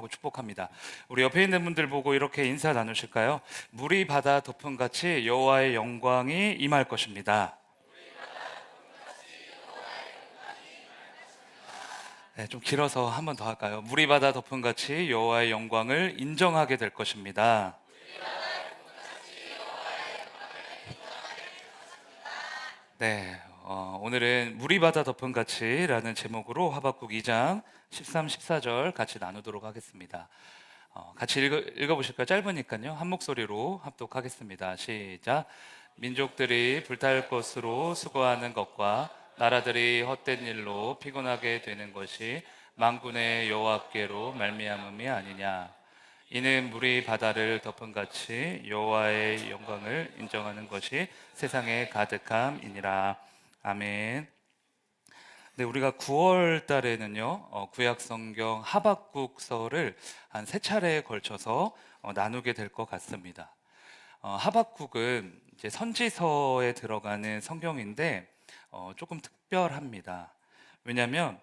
기도하고 축복합니다. 우리 옆에 있는 분들 보고 이렇게 인사 나누실까요? 물이 바다 덮음같이 여호와의 영광이 임할 것입니다. 네, 좀 길어서 한 번 더 할까요? 물이 바다 덮음같이 여호와의 영광을 인정하게 될 것입니다. 네, 오늘은 물이 바다 덮음같이라는 제목으로 하박국 2장 13, 14절 같이 나누도록 하겠습니다. 같이 읽어보실까요? 짧으니까요. 한 목소리로 합독하겠습니다. 시작. 민족들이 불탈 것으로 수고하는 것과 나라들이 헛된 일로 피곤하게 되는 것이 만군의 여호와께로 말미암음이 아니냐. 이는 물이 바다를 덮음같이 여호와의 영광을 인정하는 것이 세상에 가득함이니라. 아멘. 네, 우리가 9월 달에는요, 구약 성경 하박국서를 한 세 차례에 걸쳐서 나누게 될 것 같습니다. 하박국은 이제 선지서에 들어가는 성경인데 조금 특별합니다. 왜냐하면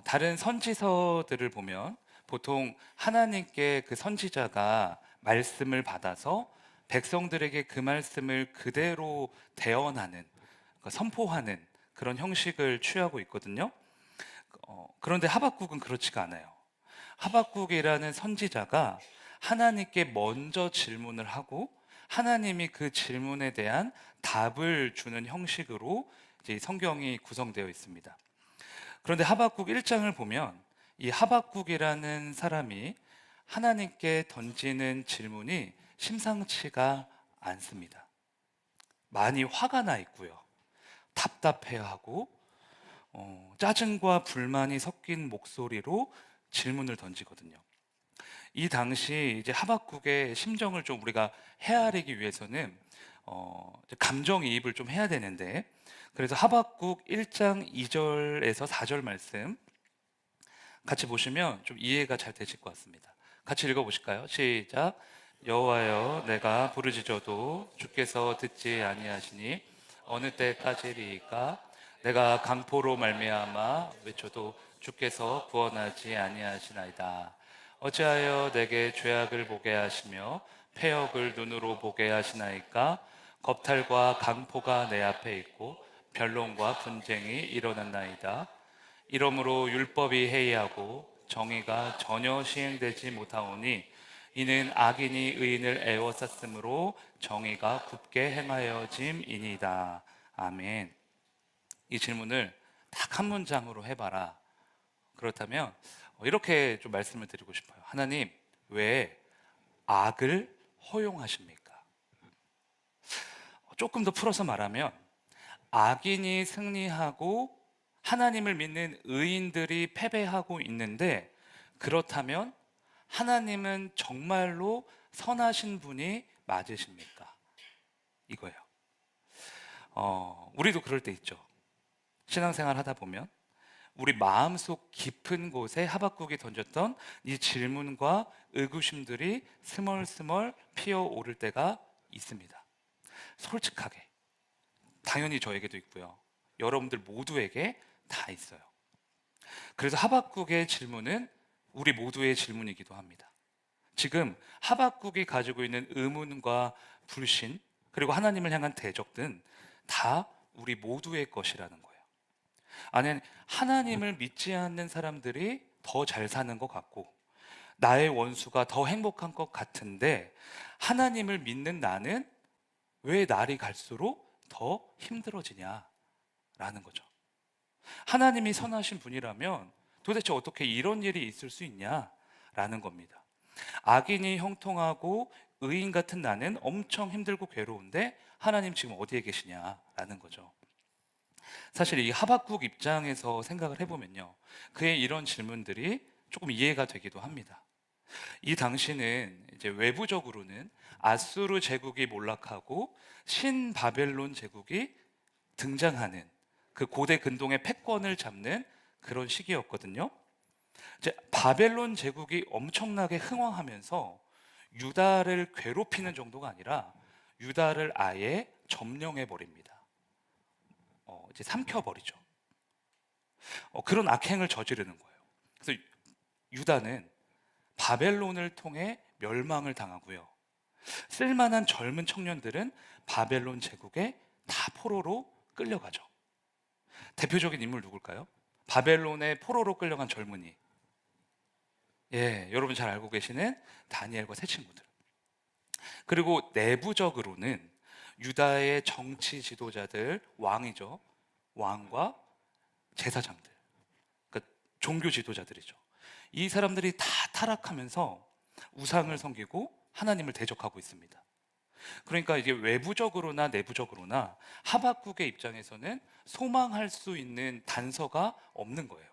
다른 선지서들을 보면 보통 하나님께 그 선지자가 말씀을 받아서 백성들에게 그 말씀을 그대로 대언하는, 그러니까 선포하는 그런 형식을 취하고 있거든요. 그런데 하박국은 그렇지가 않아요. 하박국이라는 선지자가 하나님께 먼저 질문을 하고 하나님이 그 질문에 대한 답을 주는 형식으로 이제 성경이 구성되어 있습니다. 그런데 하박국 1장을 보면 이 하박국이라는 사람이 하나님께 던지는 질문이 심상치가 않습니다. 많이 화가 나 있고요. 답답해하고 짜증과 불만이 섞인 목소리로 질문을 던지거든요. 이 당시 이제 하박국의 심정을 좀 우리가 헤아리기 위해서는 감정이입을 좀 해야 되는데, 그래서 하박국 1장 2절에서 4절 말씀 같이 보시면 좀 이해가 잘 되실 것 같습니다. 같이 읽어보실까요? 시작. 여호와여, 내가 부르짖어도 주께서 듣지 아니하시니 어느 때까지리이까? 내가 강포로 말미암아 외쳐도 주께서 구원하지 아니하시나이다. 어찌하여 내게 죄악을 보게 하시며 패역을 눈으로 보게 하시나이까? 겁탈과 강포가 내 앞에 있고 변론과 분쟁이 일어났나이다. 이러므로 율법이 해이하고 정의가 전혀 시행되지 못하오니 이는 악인이 의인을 애워쌌으므로 정의가 굽게 행하여짐이니이다. 아멘. 이 질문을 딱 한 문장으로 해봐라. 그렇다면 이렇게 좀 말씀을 드리고 싶어요. 하나님, 왜 악을 허용하십니까? 조금 더 풀어서 말하면 악인이 승리하고 하나님을 믿는 의인들이 패배하고 있는데, 그렇다면 하나님은 정말로 선하신 분이 맞으십니까? 이거예요. 우리도 그럴 때 있죠. 신앙생활 하다 보면 우리 마음속 깊은 곳에 하박국이 던졌던 이 질문과 의구심들이 스멀스멀 피어오를 때가 있습니다. 솔직하게. 당연히 저에게도 있고요. 여러분들 모두에게 다 있어요. 그래서 하박국의 질문은 우리 모두의 질문이기도 합니다. 지금 하박국이 가지고 있는 의문과 불신, 그리고 하나님을 향한 대적은 다 우리 모두의 것이라는 거예요. 아니, 하나님을 믿지 않는 사람들이 더 잘 사는 것 같고 나의 원수가 더 행복한 것 같은데, 하나님을 믿는 나는 왜 날이 갈수록 더 힘들어지냐라는 거죠. 하나님이 선하신 분이라면 도대체 어떻게 이런 일이 있을 수 있냐라는 겁니다. 악인이 형통하고 의인 같은 나는 엄청 힘들고 괴로운데 하나님 지금 어디에 계시냐라는 거죠. 사실 이 하박국 입장에서 생각을 해보면요, 그의 이런 질문들이 조금 이해가 되기도 합니다. 이 당시는 이제 외부적으로는 아수르 제국이 몰락하고 신바벨론 제국이 등장하는, 그 고대 근동의 패권을 잡는 그런 시기였거든요. 이제 바벨론 제국이 엄청나게 흥왕하면서 유다를 괴롭히는 정도가 아니라 유다를 아예 점령해 버립니다. 이제 삼켜버리죠. 그런 악행을 저지르는 거예요. 그래서 유다는 바벨론을 통해 멸망을 당하고요. 쓸만한 젊은 청년들은 바벨론 제국에 다 포로로 끌려가죠. 대표적인 인물 누굴까요? 바벨론의 포로로 끌려간 젊은이. 예, 여러분 잘 알고 계시는 다니엘과 세 친구들. 그리고 내부적으로는 유다의 정치 지도자들, 왕이죠. 왕과 제사장들. 그러니까 종교 지도자들이죠. 이 사람들이 다 타락하면서 우상을 섬기고 하나님을 대적하고 있습니다. 그러니까 이게 외부적으로나 내부적으로나 하박국의 입장에서는 소망할 수 있는 단서가 없는 거예요.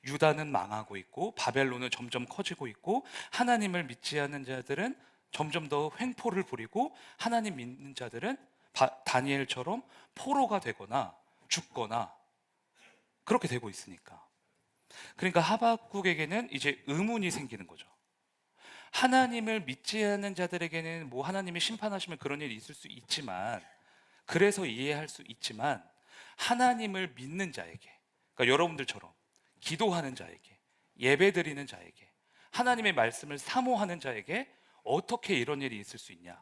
유다는 망하고 있고 바벨론은 점점 커지고 있고 하나님을 믿지 않는 자들은 점점 더 횡포를 부리고 하나님 믿는 자들은 다니엘처럼 포로가 되거나 죽거나 그렇게 되고 있으니까. 그러니까 하박국에게는 이제 의문이 생기는 거죠. 하나님을 믿지 않는 자들에게는 뭐 하나님이 심판하시면 그런 일이 있을 수 있지만, 그래서 이해할 수 있지만, 하나님을 믿는 자에게, 그러니까 여러분들처럼 기도하는 자에게, 예배드리는 자에게, 하나님의 말씀을 사모하는 자에게 어떻게 이런 일이 있을 수 있냐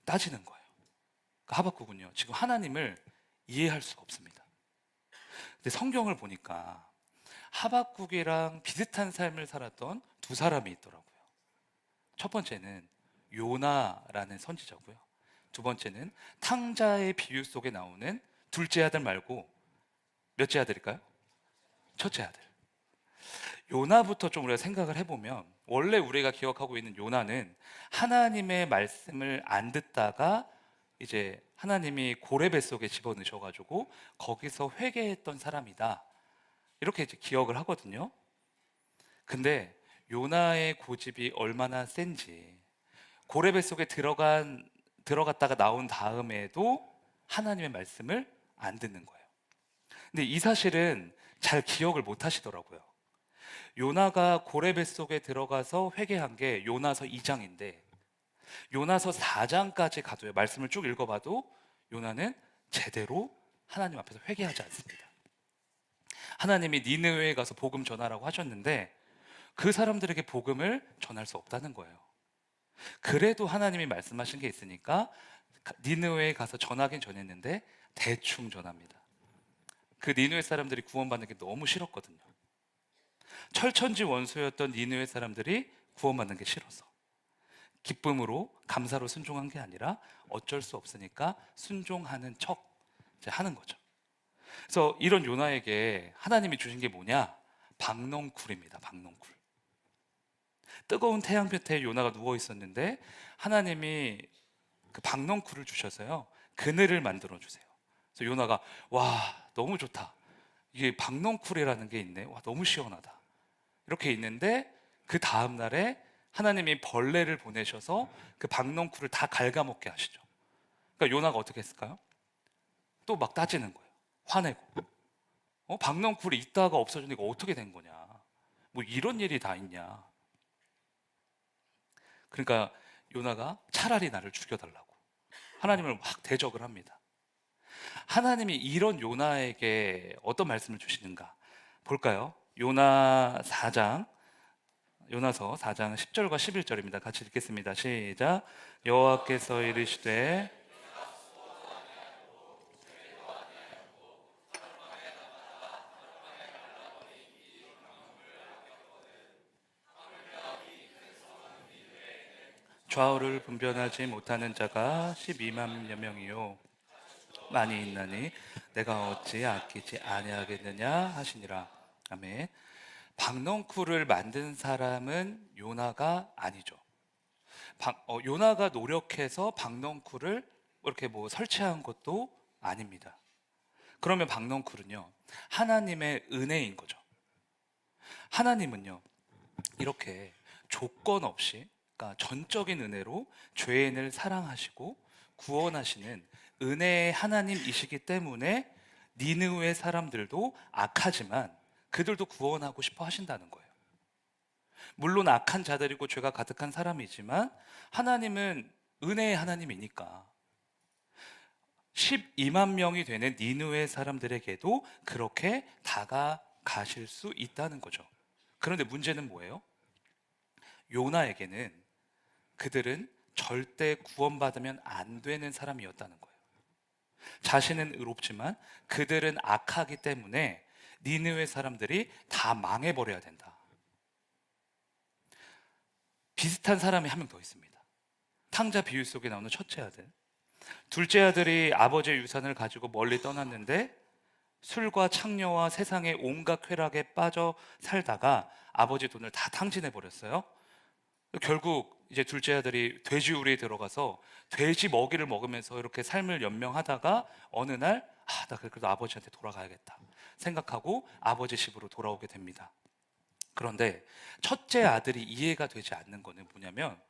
따지는 거예요. 그러니까 하박국은요, 지금 하나님을 이해할 수가 없습니다. 근데 성경을 보니까 하박국이랑 비슷한 삶을 살았던 두 사람이 있더라고요. 첫 번째는 요나라는 선지자고요. 두 번째는 탕자의 비유 속에 나오는 둘째 아들 말고 몇째 아들일까요? 첫째 아들. 요나부터 좀 우리가 생각을 해보면, 원래 우리가 기억하고 있는 요나는 하나님의 말씀을 안 듣다가 이제 하나님이 고레 뱃속에 집어넣으셔가지고 거기서 회개했던 사람이다, 이렇게 이제 기억을 하거든요. 근데 요나의 고집이 얼마나 센지, 고레 뱃속에 들어갔다가 나온 다음에도 하나님의 말씀을 안 듣는 거예요. 근데 이 사실은 잘 기억을 못 하시더라고요. 요나가 고레 뱃속에 들어가서 회개한 게 요나서 2장인데 요나서 4장까지 가도요, 말씀을 쭉 읽어봐도 요나는 제대로 하나님 앞에서 회개하지 않습니다. 하나님이 니느웨에 가서 복음 전하라고 하셨는데 그 사람들에게 복음을 전할 수 없다는 거예요. 그래도 하나님이 말씀하신 게 있으니까 니느웨에 가서 전하긴 전했는데 대충 전합니다. 그 니느웨 사람들이 구원받는 게 너무 싫었거든요. 철천지 원수였던 니느웨 사람들이 구원받는 게 싫어서 기쁨으로 감사로 순종한 게 아니라 어쩔 수 없으니까 순종하는 척 이제 하는 거죠. 그래서 이런 요나에게 하나님이 주신 게 뭐냐? 박넝쿨입니다. 박넝쿨. 뜨거운 태양볕에 요나가 누워 있었는데 하나님이 그 박넝쿨을 주셔서요, 그늘을 만들어 주세요. 그래서 요나가 와, 너무 좋다, 이게 박넝쿨이라는 게 있네, 와, 너무 시원하다, 이렇게 있는데 그 다음 날에 하나님이 벌레를 보내셔서 그 박넝쿨을 다 갉아먹게 하시죠. 그러니까 요나가 어떻게 했을까요? 또 막 따지는 거예요. 화내고, 박넝쿨이 있다가 없어지니까 어떻게 된 거냐, 뭐 이런 일이 다 있냐. 그러니까 요나가 차라리 나를 죽여달라고 하나님을 막 대적을 합니다. 하나님이 이런 요나에게 어떤 말씀을 주시는가 볼까요? 요나서 4장 10절과 11절입니다. 같이 읽겠습니다. 시작. 여호와께서 이르시되 좌우를 분별하지 못하는 자가 12만여 명이요 많이 있나니 내가 어찌 아끼지 아니하겠느냐 하시니라. 아멘. 박넝쿨을 만든 사람은 요나가 아니죠. 요나가 노력해서 박넝쿨을 이렇게 뭐 설치한 것도 아닙니다. 그러면 박넝쿨은요, 하나님의 은혜인 거죠. 하나님은요, 이렇게 조건 없이, 그러니까 전적인 은혜로 죄인을 사랑하시고 구원하시는 은혜의 하나님이시기 때문에 니느웨 사람들도 악하지만 그들도 구원하고 싶어 하신다는 거예요. 물론 악한 자들이고 죄가 가득한 사람이지만 하나님은 은혜의 하나님이니까 12만 명이 되는 니느웨 사람들에게도 그렇게 다가가실 수 있다는 거죠. 그런데 문제는 뭐예요? 요나에게는 그들은 절대 구원받으면 안 되는 사람이었다는 거예요. 자신은 의롭지만 그들은 악하기 때문에 니느웨 사람들이 다 망해버려야 된다. 비슷한 사람이 한 명 더 있습니다. 탕자 비유 속에 나오는 첫째 아들. 둘째 아들이 아버지의 유산을 가지고 멀리 떠났는데 술과 창녀와 세상의 온갖 쾌락에 빠져 살다가 아버지 돈을 다 탕진해 버렸어요. 결국 이제 둘째 아들이 돼지우리에 들어가서 돼지 먹이를 먹으면서 이렇게 삶을 연명하다가 어느 날 나 그래도 아버지한테 돌아가야겠다 생각하고 아버지 집으로 돌아오게 됩니다. 그런데 첫째 아들이 이해가 되지 않는 거는 뭐냐면,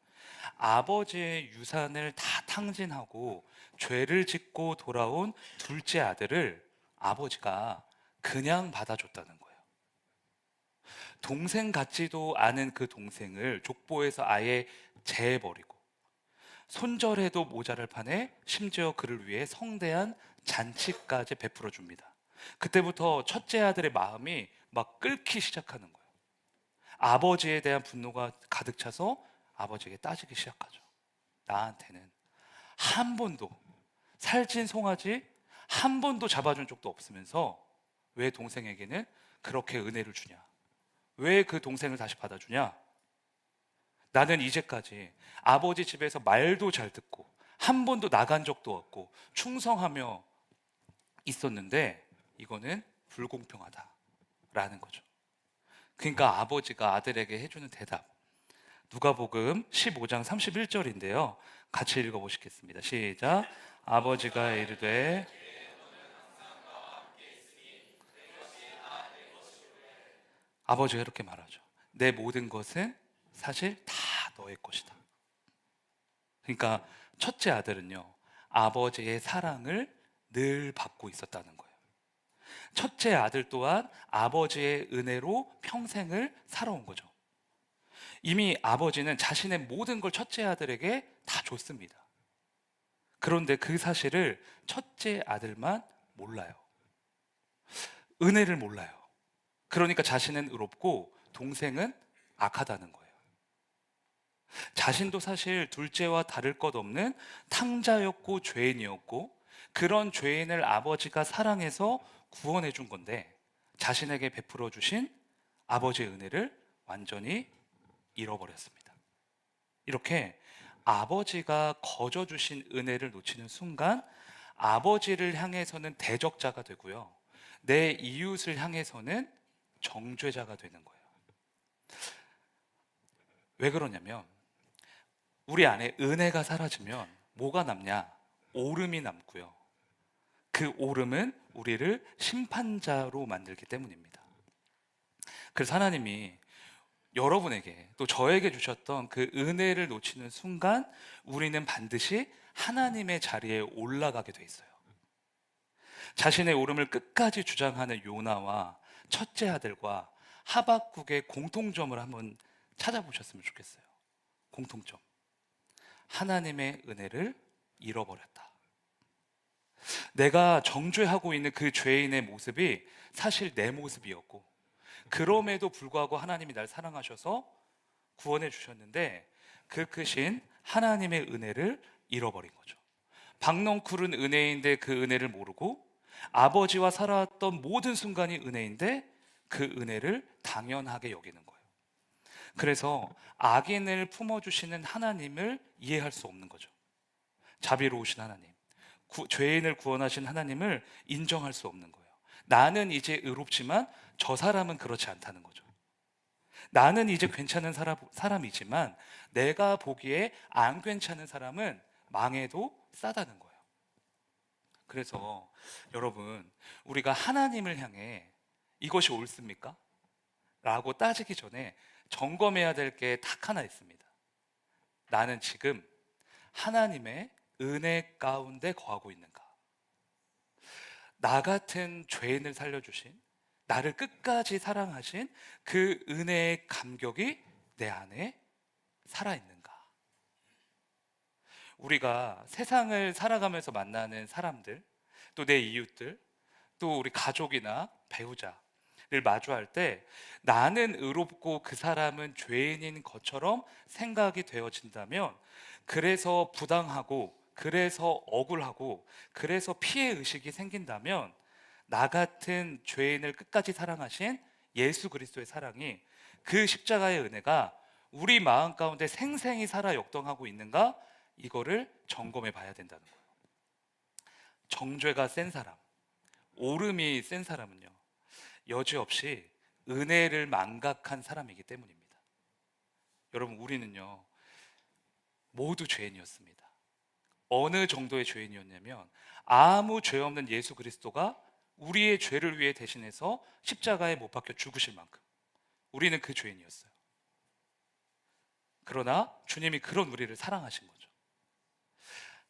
아버지의 유산을 다 탕진하고 죄를 짓고 돌아온 둘째 아들을 아버지가 그냥 받아줬다는 거예요. 동생 같지도 않은 그 동생을 족보에서 아예 제해버리고 손절해도 모자랄 판에 심지어 그를 위해 성대한 잔치까지 베풀어 줍니다. 그때부터 첫째 아들의 마음이 막 끓기 시작하는 거예요. 아버지에 대한 분노가 가득 차서 아버지에게 따지기 시작하죠. 나한테는 한 번도 살찐 송아지 한 번도 잡아준 적도 없으면서 왜 동생에게는 그렇게 은혜를 주냐? 왜 그 동생을 다시 받아주냐? 나는 이제까지 아버지 집에서 말도 잘 듣고 한 번도 나간 적도 없고 충성하며 있었는데 이거는 불공평하다라는 거죠. 그러니까 아버지가 아들에게 해주는 대답, 누가복음 15장 31절인데요. 같이 읽어보시겠습니다. 시작. 아버지가 이르되, 아버지가 이렇게 말하죠. 내 모든 것은 사실 다 너의 것이다. 그러니까 첫째 아들은요, 아버지의 사랑을 늘 받고 있었다는 거예요. 첫째 아들 또한 아버지의 은혜로 평생을 살아온 거죠. 이미 아버지는 자신의 모든 걸 첫째 아들에게 다 줬습니다. 그런데 그 사실을 첫째 아들만 몰라요. 은혜를 몰라요. 그러니까 자신은 의롭고 동생은 악하다는 거예요. 자신도 사실 둘째와 다를 것 없는 탕자였고 죄인이었고, 그런 죄인을 아버지가 사랑해서 구원해 준 건데 자신에게 베풀어 주신 아버지의 은혜를 완전히 잃어버렸습니다. 이렇게 아버지가 거저 주신 은혜를 놓치는 순간 아버지를 향해서는 대적자가 되고요, 내 이웃을 향해서는 정죄자가 되는 거예요. 왜 그러냐면, 우리 안에 은혜가 사라지면 뭐가 남냐? 오름이 남고요. 그 오름은 우리를 심판자로 만들기 때문입니다. 그래서 하나님이 여러분에게 또 저에게 주셨던 그 은혜를 놓치는 순간 우리는 반드시 하나님의 자리에 올라가게 돼 있어요. 자신의 오름을 끝까지 주장하는 요나와 첫째 아들과 하박국의 공통점을 한번 찾아보셨으면 좋겠어요. 공통점. 하나님의 은혜를 잃어버렸다. 내가 정죄하고 있는 그 죄인의 모습이 사실 내 모습이었고, 그럼에도 불구하고 하나님이 날 사랑하셔서 구원해 주셨는데 그 크신 하나님의 은혜를 잃어버린 거죠. 박넝쿨은 은혜인데 그 은혜를 모르고, 아버지와 살아왔던 모든 순간이 은혜인데 그 은혜를 당연하게 여기는 거예요. 그래서 악인을 품어주시는 하나님을 이해할 수 없는 거죠. 자비로우신 하나님, 죄인을 구원하신 하나님을 인정할 수 없는 거예요. 나는 이제 의롭지만 저 사람은 그렇지 않다는 거죠. 나는 이제 괜찮은 사람이지만 내가 보기에 안 괜찮은 사람은 망해도 싸다는 거예요. 그래서 여러분, 우리가 하나님을 향해 이것이 옳습니까? 라고 따지기 전에 점검해야 될 게 딱 하나 있습니다. 나는 지금 하나님의 은혜 가운데 거하고 있는가? 나 같은 죄인을 살려주신, 나를 끝까지 사랑하신 그 은혜의 감격이 내 안에 살아있는가? 우리가 세상을 살아가면서 만나는 사람들, 또 내 이웃들, 또 우리 가족이나 배우자, 마주할 때 나는 의롭고 그 사람은 죄인인 것처럼 생각이 되어진다면, 그래서 부당하고, 그래서 억울하고, 그래서 피해 의식이 생긴다면, 나 같은 죄인을 끝까지 사랑하신 예수 그리스도의 사랑이, 그 십자가의 은혜가 우리 마음 가운데 생생히 살아 역동하고 있는가, 이거를 점검해 봐야 된다는 거예요. 정죄가 센 사람, 오름이 센 사람은요, 여지없이 은혜를 망각한 사람이기 때문입니다. 여러분, 우리는요 모두 죄인이었습니다. 어느 정도의 죄인이었냐면, 아무 죄 없는 예수 그리스도가 우리의 죄를 위해 대신해서 십자가에 못 박혀 죽으실 만큼 우리는 그 죄인이었어요. 그러나 주님이 그런 우리를 사랑하신 거죠.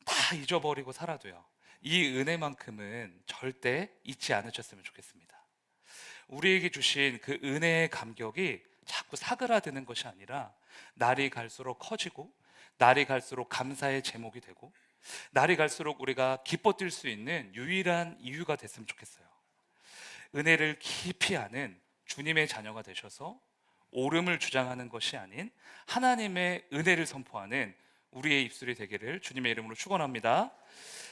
다 잊어버리고 살아도요, 이 은혜만큼은 절대 잊지 않으셨으면 좋겠습니다. 우리에게 주신 그 은혜의 감격이 자꾸 사그라드는 것이 아니라 날이 갈수록 커지고, 날이 갈수록 감사의 제목이 되고, 날이 갈수록 우리가 기뻐 뛸 수 있는 유일한 이유가 됐으면 좋겠어요. 은혜를 깊이 아는 주님의 자녀가 되셔서 옳음을 주장하는 것이 아닌 하나님의 은혜를 선포하는 우리의 입술이 되기를 주님의 이름으로 축원합니다.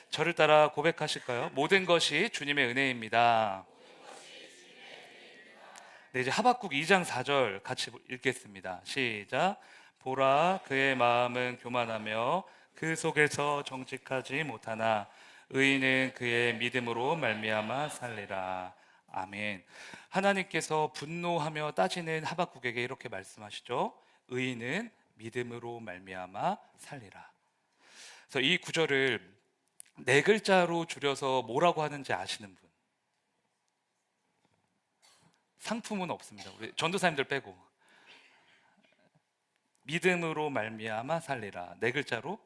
저를 따라 고백하실까요? 모든 것이 주님의 은혜입니다. 네, 이제 하박국 2장 4절 같이 읽겠습니다. 시작. 보라, 그의 마음은 교만하며 그 속에서 정직하지 못하나 의인은 그의 믿음으로 말미암아 살리라. 아멘. 하나님께서 분노하며 따지는 하박국에게 이렇게 말씀하시죠. 의인은 믿음으로 말미암아 살리라. 그래서 이 구절을 네 글자로 줄여서 뭐라고 하는지 아시는 분? 상품은 없습니다. 우리 전도사님들 빼고. 믿음으로 말미암아 살리라. 네 글자로?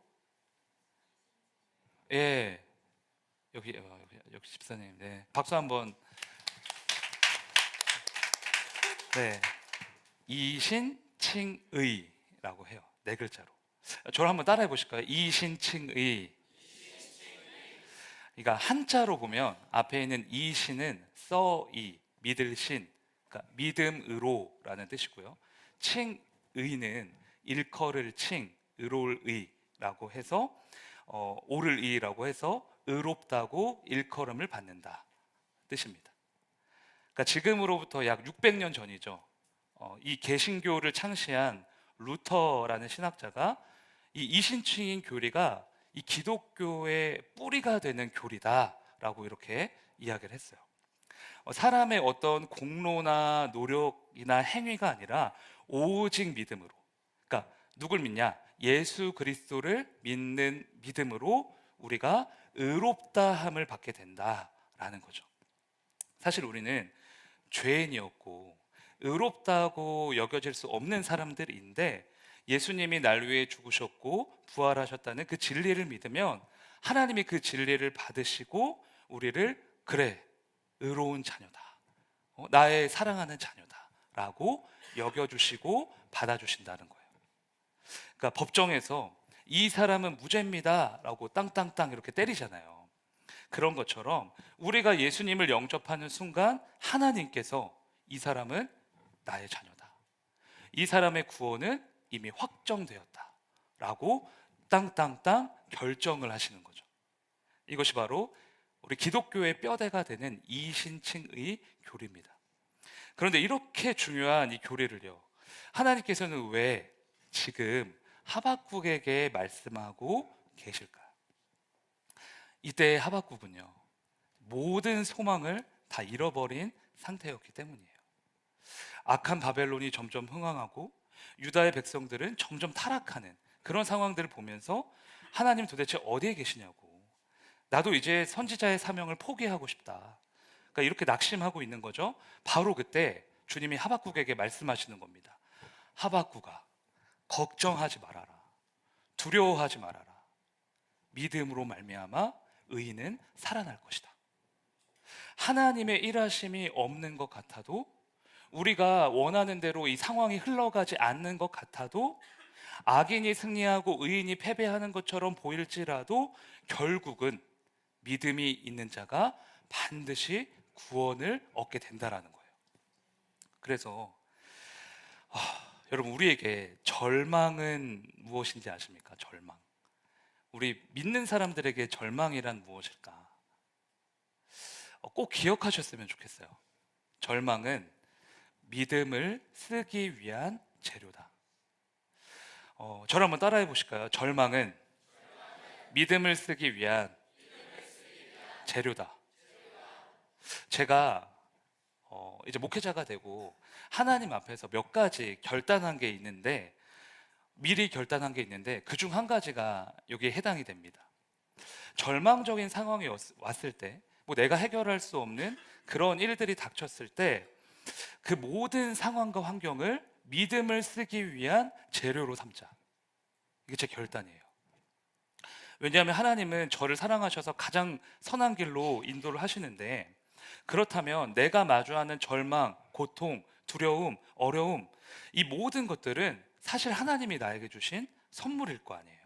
예. 여기 집사님. 네. 박수 한번. 네. 이신칭의라고 해요. 네 글자로. 저를 한번 따라해 보실까요? 이신칭의. 그러니까 한자로 보면 앞에 있는 이신은 써이, 믿을 신, 그러니까 믿음으로라는 뜻이고요. 칭의는 일컬을 칭, 의로울 의라고 해서 옳을 의라고 해서 의롭다고 일컬음을 받는다 뜻입니다. 그러니까 지금으로부터 약 600년 전이죠. 이 개신교를 창시한 루터라는 신학자가 이 이신칭인 교리가 이 기독교의 뿌리가 되는 교리다라고 이렇게 이야기를 했어요. 사람의 어떤 공로나 노력이나 행위가 아니라 오직 믿음으로, 그러니까 누굴 믿냐? 예수 그리스도를 믿는 믿음으로 우리가 의롭다함을 받게 된다라는 거죠. 사실 우리는 죄인이었고 의롭다고 여겨질 수 없는 사람들인데, 예수님이 날 위해 죽으셨고 부활하셨다는 그 진리를 믿으면 하나님이 그 진리를 받으시고 우리를, 그래, 의로운 자녀다, 나의 사랑하는 자녀다 라고 여겨주시고 받아주신다는 거예요. 그러니까 법정에서 이 사람은 무죄입니다 라고 땅땅땅 이렇게 때리잖아요. 그런 것처럼 우리가 예수님을 영접하는 순간 하나님께서 이 사람은 나의 자녀다, 이 사람의 구원은 이미 확정되었다 라고 땅땅땅 결정을 하시는 거죠. 이것이 바로 우리 기독교의 뼈대가 되는 이신칭의 교리입니다. 그런데 이렇게 중요한 이 교리를요, 하나님께서는 왜 지금 하박국에게 말씀하고 계실까요? 이때 하박국은요, 모든 소망을 다 잃어버린 상태였기 때문이에요. 악한 바벨론이 점점 흥황하고 유다의 백성들은 점점 타락하는 그런 상황들을 보면서 하나님 도대체 어디에 계시냐고, 나도 이제 선지자의 사명을 포기하고 싶다, 그러니까 이렇게 낙심하고 있는 거죠. 바로 그때 주님이 하박국에게 말씀하시는 겁니다. 하박국아, 걱정하지 말아라, 두려워하지 말아라, 믿음으로 말미암아 의인은 살아날 것이다. 하나님의 일하심이 없는 것 같아도, 우리가 원하는 대로 이 상황이 흘러가지 않는 것 같아도, 악인이 승리하고 의인이 패배하는 것처럼 보일지라도 결국은 믿음이 있는 자가 반드시 구원을 얻게 된다라는 거예요. 그래서 여러분, 우리에게 절망은 무엇인지 아십니까? 절망. 우리 믿는 사람들에게 절망이란 무엇일까? 꼭 기억하셨으면 좋겠어요. 절망은 믿음을 쓰기 위한 재료다. 저를 한번 따라해 보실까요? 절망은 믿음을 쓰기 위한 재료다. 제가 이제 목회자가 되고 하나님 앞에서 몇 가지 결단한 게 있는데, 미리 결단한 게 있는데 그 중 한 가지가 여기에 해당이 됩니다. 절망적인 상황이 왔을 때, 뭐 내가 해결할 수 없는 그런 일들이 닥쳤을 때, 그 모든 상황과 환경을 믿음을 쓰기 위한 재료로 삼자. 이게 제 결단이에요. 왜냐하면 하나님은 저를 사랑하셔서 가장 선한 길로 인도를 하시는데, 그렇다면 내가 마주하는 절망, 고통, 두려움, 어려움, 이 모든 것들은 사실 하나님이 나에게 주신 선물일 거 아니에요.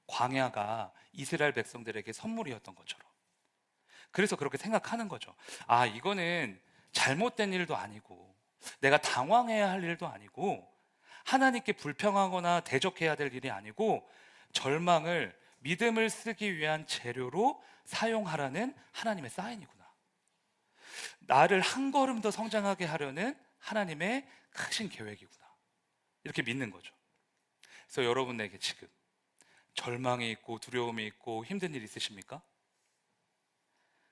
광야가 이스라엘 백성들에게 선물이었던 것처럼. 그래서 그렇게 생각하는 거죠. 이거는 잘못된 일도 아니고, 내가 당황해야 할 일도 아니고, 하나님께 불평하거나 대적해야 될 일이 아니고, 절망을 믿음을 쓰기 위한 재료로 사용하라는 하나님의 사인이구나. 나를 한 걸음 더 성장하게 하려는 하나님의 크신 계획이구나. 이렇게 믿는 거죠. 그래서 여러분에게 지금 절망이 있고 두려움이 있고 힘든 일 있으십니까?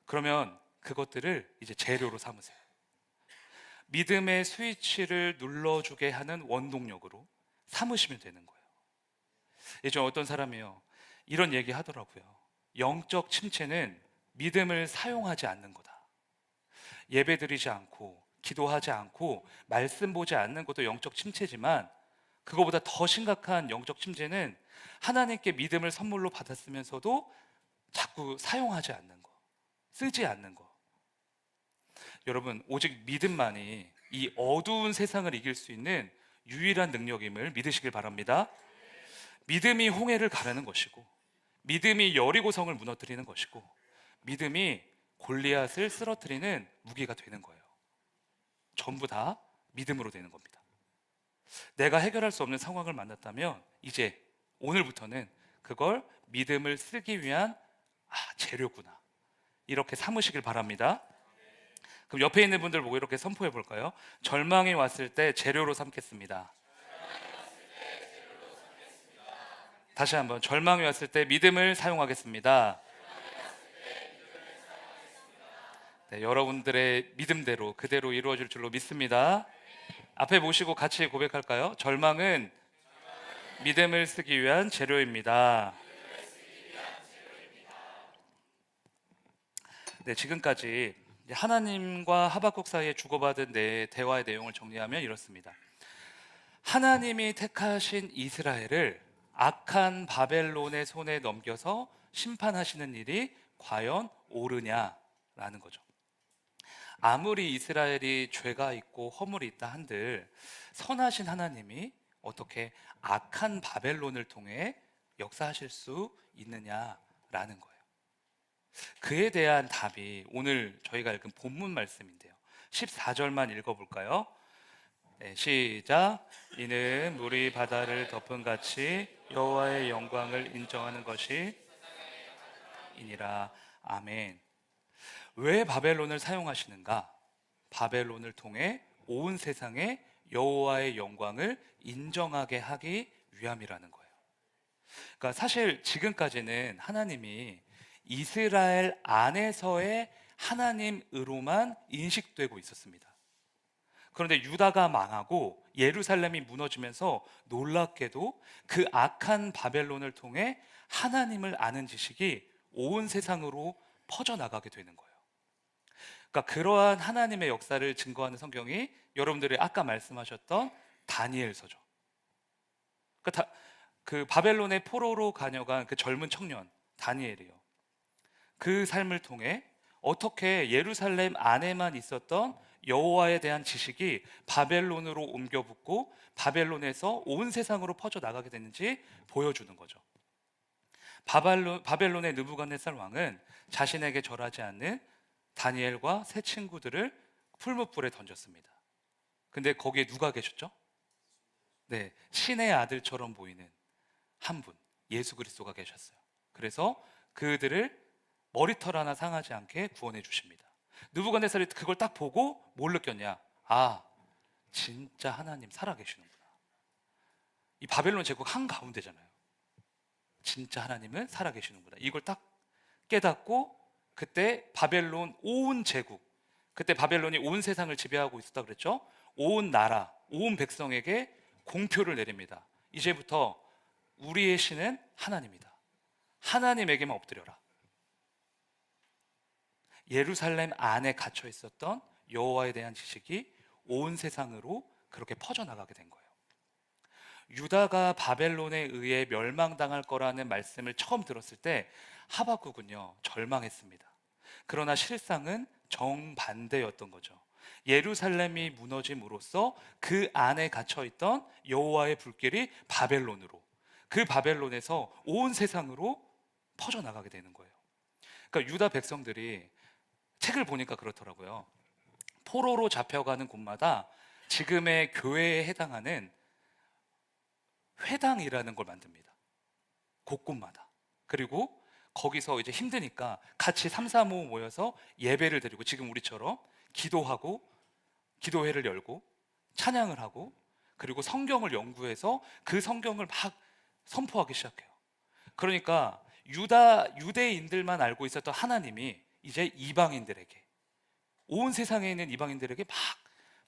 그러면 그것들을 이제 재료로 삼으세요. 믿음의 스위치를 눌러주게 하는 원동력으로 삼으시면 되는 거예요. 예전 어떤 사람이요, 이런 얘기 하더라고요. 영적 침체는 믿음을 사용하지 않는 거다. 예배 드리지 않고 기도하지 않고 말씀 보지 않는 것도 영적 침체지만, 그거보다 더 심각한 영적 침체는 하나님께 믿음을 선물로 받았으면서도 자꾸 사용하지 않는 거, 쓰지 않는 거. 여러분, 오직 믿음만이 이 어두운 세상을 이길 수 있는 유일한 능력임을 믿으시길 바랍니다. 믿음이 홍해를 가르는 것이고, 믿음이 여리고성을 무너뜨리는 것이고, 믿음이 골리앗을 쓰러뜨리는 무기가 되는 거예요. 전부 다 믿음으로 되는 겁니다. 내가 해결할 수 없는 상황을 만났다면 이제 오늘부터는 그걸 믿음을 쓰기 위한 재료구나, 이렇게 삼으시길 바랍니다. 그럼 옆에 있는 분들 보고 이렇게 선포해 볼까요? 절망이 왔을 때 재료로 삼겠습니다. 다시 한번, 절망이 왔을 때 믿음을 사용하겠습니다. 네, 여러분들의 믿음대로 그대로 이루어질 줄로 믿습니다. 앞에 모시고 같이 고백할까요? 절망은 믿음을 쓰기 위한 재료입니다. 네, 지금까지 하나님과 하박국 사이에 주고받은 대화의 내용을 정리하면 이렇습니다. 하나님이 택하신 이스라엘을 악한 바벨론의 손에 넘겨서 심판하시는 일이 과연 옳으냐라는 거죠. 아무리 이스라엘이 죄가 있고 허물이 있다 한들 선하신 하나님이 어떻게 악한 바벨론을 통해 역사하실 수 있느냐라는 거예요. 그에 대한 답이 오늘 저희가 읽은 본문 말씀인데요. 14절만 읽어볼까요? 네, 시작. 이는 물이 바다를 덮은 같이 여호와의 영광을 인정하는 것이 이니라. 아멘. 왜 바벨론을 사용하시는가? 바벨론을 통해 온 세상에 여호와의 영광을 인정하게 하기 위함이라는 거예요. 그러니까 사실 지금까지는 하나님이 이스라엘 안에서의 하나님으로만 인식되고 있었습니다. 그런데 유다가 망하고 예루살렘이 무너지면서 놀랍게도 그 악한 바벨론을 통해 하나님을 아는 지식이 온 세상으로 퍼져나가게 되는 거예요. 그러니까 그러한 하나님의 역사를 증거하는 성경이 여러분들이 아까 말씀하셨던 다니엘서죠. 그러니까 그 바벨론의 포로로 가녀간 그 젊은 청년 다니엘이요. 그 삶을 통해 어떻게 예루살렘 안에만 있었던 여호와에 대한 지식이 바벨론으로 옮겨 붙고 바벨론에서 온 세상으로 퍼져 나가게 됐는지 보여주는 거죠. 바벨론의 느부갓네살 왕은 자신에게 절하지 않는 다니엘과 세 친구들을 풀무불에 던졌습니다. 근데 거기에 누가 계셨죠? 네, 신의 아들처럼 보이는 한 분, 예수 그리스도가 계셨어요. 그래서 그들을 머리털 하나 상하지 않게 구원해 주십니다. 느부갓네살이 그걸 딱 보고 뭘 느꼈냐? 아, 진짜 하나님 살아계시는구나. 이 바벨론 제국 한가운데잖아요. 진짜 하나님은 살아계시는구나. 이걸 딱 깨닫고, 그때 바벨론 온 제국, 그때 바벨론이 온 세상을 지배하고 있었다 그랬죠. 온 나라, 온 백성에게 공표를 내립니다. 이제부터 우리의 신은 하나님이다. 하나님에게만 엎드려라. 예루살렘 안에 갇혀 있었던 여호와에 대한 지식이 온 세상으로 그렇게 퍼져나가게 된 거예요. 유다가 바벨론에 의해 멸망당할 거라는 말씀을 처음 들었을 때 하박국은요, 절망했습니다. 그러나 실상은 정반대였던 거죠. 예루살렘이 무너짐으로써 그 안에 갇혀 있던 여호와의 불길이 바벨론으로, 그 바벨론에서 온 세상으로 퍼져나가게 되는 거예요. 그러니까 유다 백성들이 책을 보니까 그렇더라고요. 포로로 잡혀가는 곳마다 지금의 교회에 해당하는 회당이라는 걸 만듭니다. 곳곳마다. 그리고 거기서 이제 힘드니까 같이 3, 4, 5 모여서 예배를 드리고, 지금 우리처럼 기도하고, 기도회를 열고 찬양을 하고, 그리고 성경을 연구해서 그 성경을 막 선포하기 시작해요. 그러니까 유대인들만 알고 있었던 하나님이 이제 이방인들에게, 온 세상에 있는 이방인들에게 막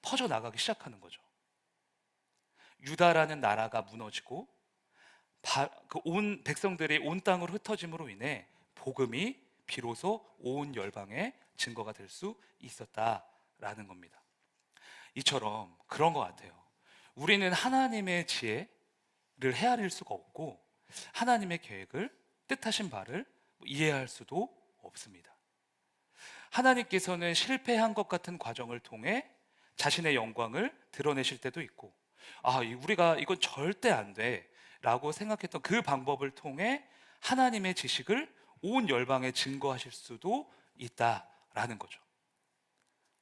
퍼져나가기 시작하는 거죠. 유다라는 나라가 무너지고 그 온 백성들이 온 땅으로 흩어짐으로 인해 복음이 비로소 온 열방의 증거가 될 수 있었다라는 겁니다. 이처럼 그런 것 같아요. 우리는 하나님의 지혜를 헤아릴 수가 없고, 하나님의 계획을, 뜻하신 바를 이해할 수도 없습니다. 하나님께서는 실패한 것 같은 과정을 통해 자신의 영광을 드러내실 때도 있고, 우리가 이건 절대 안 돼 라고 생각했던 그 방법을 통해 하나님의 지식을 온 열방에 증거하실 수도 있다라는 거죠.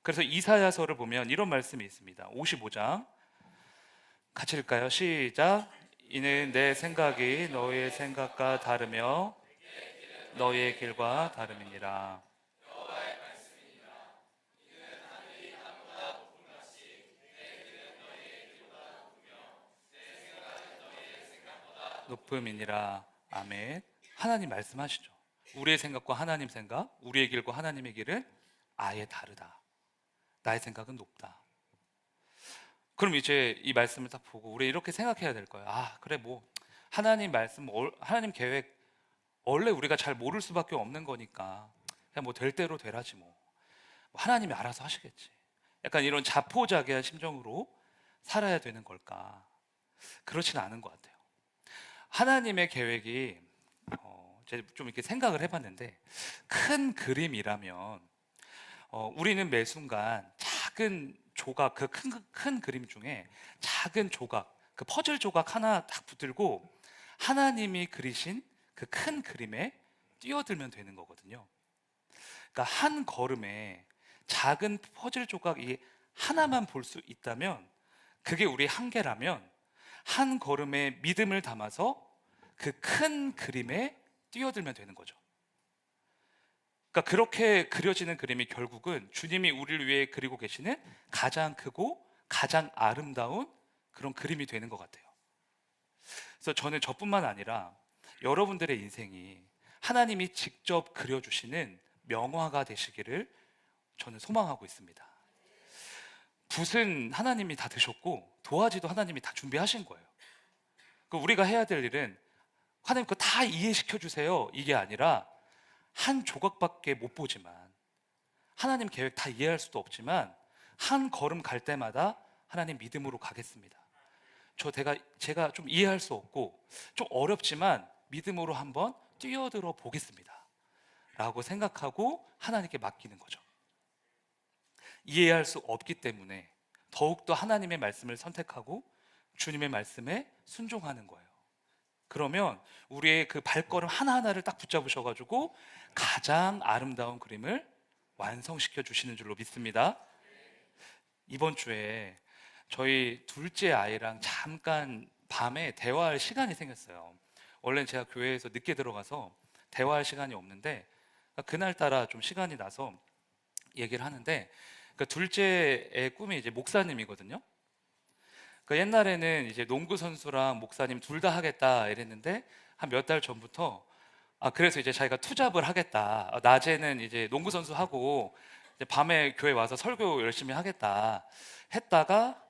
그래서 이사야서를 보면 이런 말씀이 있습니다. 55장 같이 읽을까요? 시작. 이는 내 생각이 너희의 생각과 다르며 너희의 길과 다름이니라. 높음이니라. 아멘. 하나님 말씀하시죠. 우리의 생각과 하나님 생각, 우리의 길과 하나님의 길은 아예 다르다. 나의 생각은 높다. 그럼 이제 이 말씀을 딱 보고 우리 이렇게 생각해야 될 거예요. 그래, 뭐 하나님 말씀, 하나님 계획 원래 우리가 잘 모를 수밖에 없는 거니까 그냥 뭐 될 대로 되라지 뭐 하나님이 알아서 하시겠지. 약간 이런 자포자기한 심정으로 살아야 되는 걸까? 그렇지는 않은 것 같아요. 하나님의 계획이 제가 좀 이렇게 생각을 해봤는데, 큰 그림이라면 우리는 매 순간 작은 조각, 그 큰 그림 중에 작은 조각, 그 퍼즐 조각 하나 딱 붙들고 하나님이 그리신 그 큰 그림에 뛰어들면 되는 거거든요. 그러니까 한 걸음에 작은 퍼즐 조각이 하나만 볼 수 있다면, 그게 우리 한계라면 한 걸음에 믿음을 담아서 그 큰 그림에 뛰어들면 되는 거죠. 그러니까 그렇게 그려지는 그림이 결국은 주님이 우리를 위해 그리고 계시는 가장 크고 가장 아름다운 그런 그림이 되는 것 같아요. 그래서 저는 저뿐만 아니라 여러분들의 인생이 하나님이 직접 그려주시는 명화가 되시기를 저는 소망하고 있습니다. 붓은 하나님이 다 드셨고 도화지도 하나님이 다 준비하신 거예요. 우리가 해야 될 일은 하나님 그거 다 이해시켜 주세요 이게 아니라, 한 조각밖에 못 보지만, 하나님 계획 다 이해할 수도 없지만 한 걸음 갈 때마다 하나님 믿음으로 가겠습니다. 제가 좀 이해할 수 없고 좀 어렵지만 믿음으로 한번 뛰어들어 보겠습니다 라고 생각하고 하나님께 맡기는 거죠. 이해할 수 없기 때문에 더욱더 하나님의 말씀을 선택하고 주님의 말씀에 순종하는 거예요. 그러면 우리의 그 발걸음 하나하나를 딱 붙잡으셔가지고 가장 아름다운 그림을 완성시켜 주시는 줄로 믿습니다. 이번 주에 저희 둘째 아이랑 잠깐 밤에 대화할 시간이 생겼어요. 원래는 제가 교회에서 늦게 들어가서 대화할 시간이 없는데 그날따라 좀 시간이 나서 얘기를 하는데, 그 둘째의 꿈이 이제 목사님이거든요. 그 옛날에는 이제 농구 선수랑 목사님 둘 다 하겠다 이랬는데 한 몇 달 전부터 그래서 이제 자기가 투잡을 하겠다. 낮에는 이제 농구 선수 하고 이제 밤에 교회 와서 설교 열심히 하겠다 했다가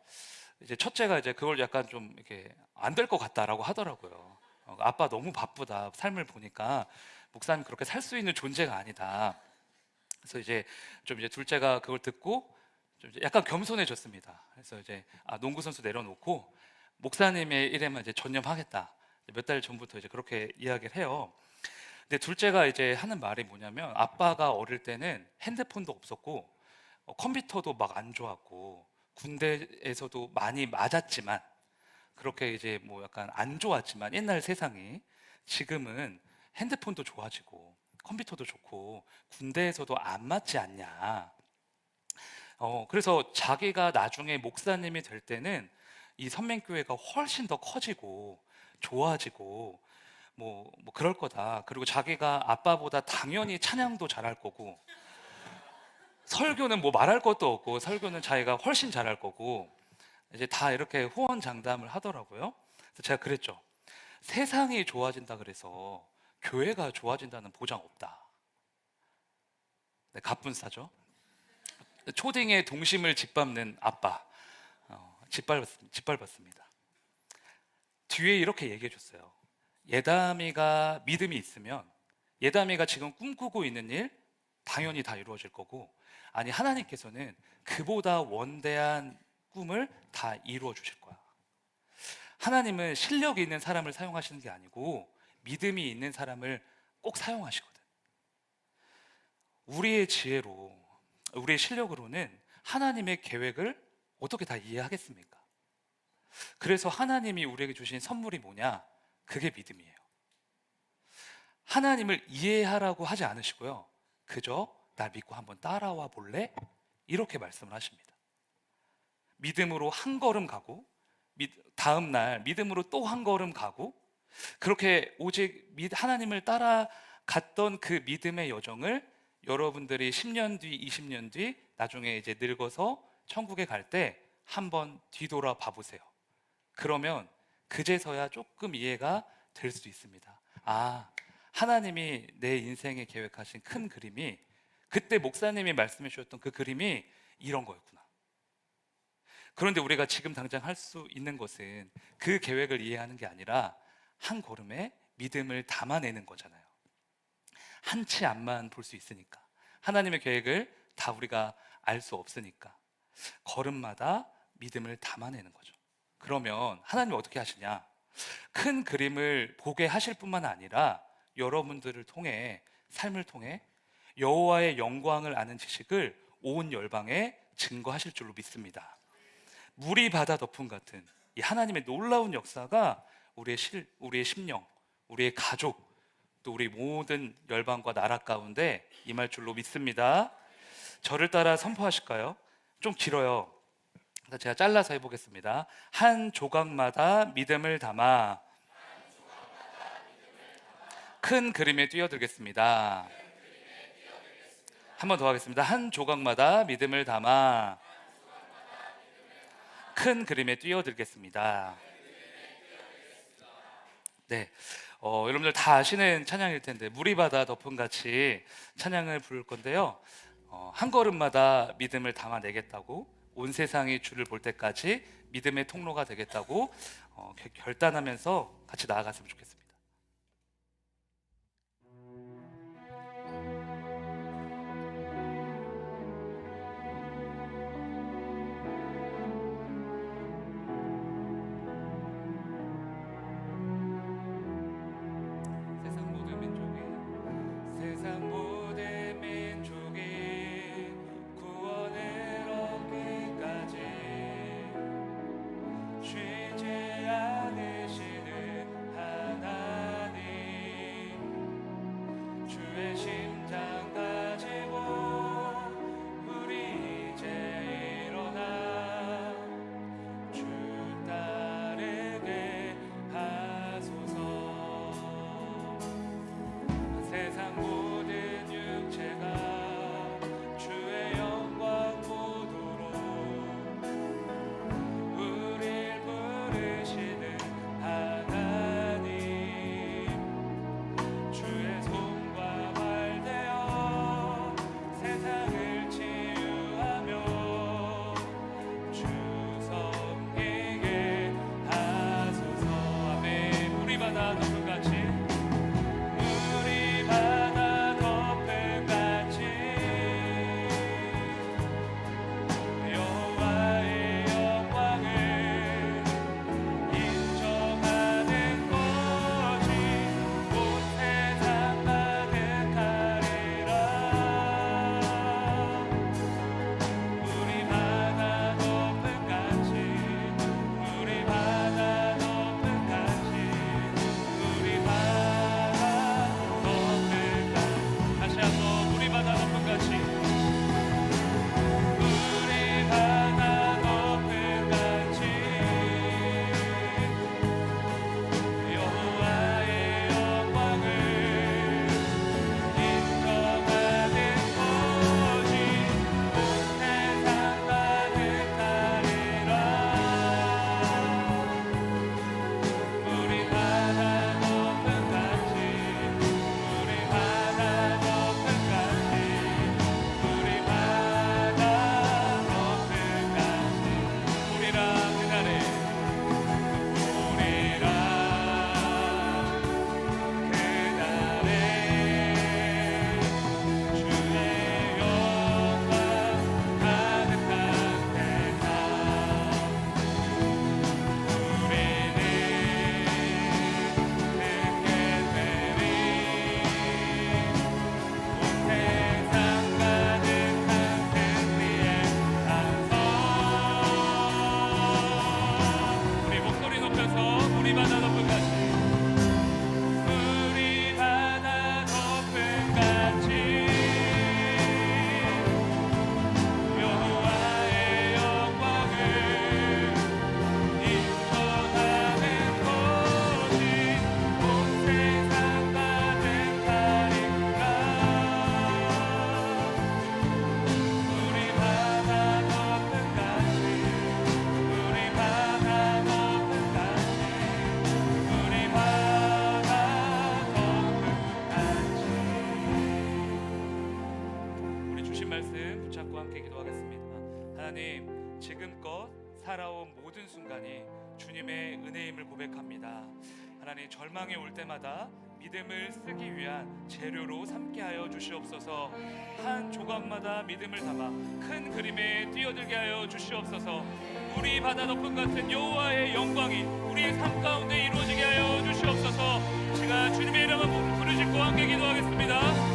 이제 첫째가 이제 그걸 약간 좀 이렇게 안 될 것 같다라고 하더라고요. 아빠 너무 바쁘다. 삶을 보니까 목사님 그렇게 살 수 있는 존재가 아니다. 그래서 이제 좀 이제 둘째가 그걸 듣고 좀 이제 약간 겸손해졌습니다. 그래서 이제 농구 선수 내려놓고 목사님의 일에만 이제 전념하겠다. 몇 달 전부터 이제 그렇게 이야기를 해요. 근데 둘째가 이제 하는 말이 뭐냐면, 아빠가 어릴 때는 핸드폰도 없었고 컴퓨터도 막 안 좋았고 군대에서도 많이 맞았지만, 그렇게 이제 뭐 약간 안 좋았지만 옛날 세상이, 지금은 핸드폰도 좋아지고 컴퓨터도 좋고 군대에서도 안 맞지 않냐. 그래서 자기가 나중에 목사님이 될 때는 이 선맹교회가 훨씬 더 커지고 좋아지고 뭐 그럴 거다. 그리고 자기가 아빠보다 당연히 찬양도 잘할 거고, 설교는 뭐 말할 것도 없고 설교는 자기가 훨씬 잘할 거고, 이제 다 이렇게 호언장담을 하더라고요. 그래서 제가 그랬죠. 세상이 좋아진다 그래서 교회가 좋아진다는 보장 없다. 네, 갑분싸죠. 초딩의 동심을 짓밟는 아빠, 짓밟았습니다. 뒤에 이렇게 얘기해 줬어요. 예담이가 믿음이 있으면 예담이가 지금 꿈꾸고 있는 일 당연히 다 이루어질 거고, 아니 하나님께서는 그보다 원대한 꿈을 다 이루어 주실 거야. 하나님은 실력이 있는 사람을 사용하시는 게 아니고 믿음이 있는 사람을 꼭 사용하시거든. 우리의 지혜로, 우리의 실력으로는 하나님의 계획을 어떻게 다 이해하겠습니까? 그래서 하나님이 우리에게 주신 선물이 뭐냐? 그게 믿음이에요. 하나님을 이해하라고 하지 않으시고요, 그저 나 믿고 한번 따라와 볼래? 이렇게 말씀을 하십니다. 믿음으로 한 걸음 가고 다음 날 믿음으로 또 한 걸음 가고, 그렇게 오직 하나님을 따라갔던 그 믿음의 여정을 여러분들이 10년 뒤, 20년 뒤 나중에 이제 늙어서 천국에 갈 때 한번 뒤돌아 봐보세요. 그러면 그제서야 조금 이해가 될 수 있습니다. 하나님이 내 인생에 계획하신 큰 그림이, 그때 목사님이 말씀해 주셨던 그 그림이 이런 거였구나. 그런데 우리가 지금 당장 할 수 있는 것은 그 계획을 이해하는 게 아니라 한 걸음에 믿음을 담아내는 거잖아요. 한 치 앞만 볼 수 있으니까, 하나님의 계획을 다 우리가 알 수 없으니까 걸음마다 믿음을 담아내는 거죠. 그러면 하나님이 어떻게 하시냐? 큰 그림을 보게 하실 뿐만 아니라 여러분들을 통해, 삶을 통해 여호와의 영광을 아는 지식을 온 열방에 증거하실 줄로 믿습니다. 물이 바다 덮음 같은 이 하나님의 놀라운 역사가 우리의 심령, 우리의 가족, 또 우리 모든 열방과 나라 가운데 임할 줄로 믿습니다. 저를 따라 선포하실까요? 좀 길어요. 제가 잘라서 해보겠습니다. 한 조각마다 믿음을 담아 큰 그림에 뛰어들겠습니다. 한 번 더 하겠습니다. 한 조각마다 믿음을 담아 큰 그림에 뛰어들겠습니다. 네, 여러분들 다 아시는 찬양일 텐데, 물이 바다 덮음 같이 찬양을 부를 건데요. 한 걸음마다 믿음을 담아내겠다고, 온 세상이 주를 볼 때까지 믿음의 통로가 되겠다고 결단하면서 같이 나아갔으면 좋겠습니다. 세상 모든 민족이 구원을 얻기까지 쉬지 않으시는 하나님. 이끄시는 하나님, 주의 손과 발 되어 세상을 치유하며 주 섬기게 하소서. 아멘. 우리 바다 높은 같이, 우리 바다 높은 같이 여호와의 영광을 인정하는 것이 온 세상 가득하리라. 우리 바다 높은 같이, 우리 바다 높은 같이, 우리 바다 높은 같이. 다시 한번 우리 바다 높은 같이, 우리 바다 높은 같이 여호와의 영광을 인정하는 것이 온 세상 가득하리라. 우리 바다 높은 같이, 우리 바다 높은 같이, 우리 바다 높은 같이. 우리라 그날에, 우리라 그날에 주의 영광 가득한 세상, 우리는 듣게 되리. 온 세상 가득한 승리의 찬송. 우리 목소리 높여서 우리 바다 높은 같이, 우리 바다 높은 같이 여호와의 영광을 인정하는 것이 온 세상 가득하리라. 우리 바다 높은 같이, 우리 바다 높은 같이, 우리 바다 높은 같이. 우리 주신 말씀 붙잡고 함께 기도하겠습니다. 하나님, 지금껏 살아온 모든 순간이 주님의 은혜임을 고백합니다. 하나님, 절망이 올 때마다 믿음을 쓰기 위한 재료로 삼게 하여 주시옵소서. 한 조각마다 믿음을 담아 큰 그림에 뛰어들게 하여 주시옵소서. 우리 바다 높은 같은 여호와의 영광이 우리의 삶 가운데 이루어지게 하여 주시옵소서. 시간 주님의 이름을 부르짖고 함께 기도하겠습니다.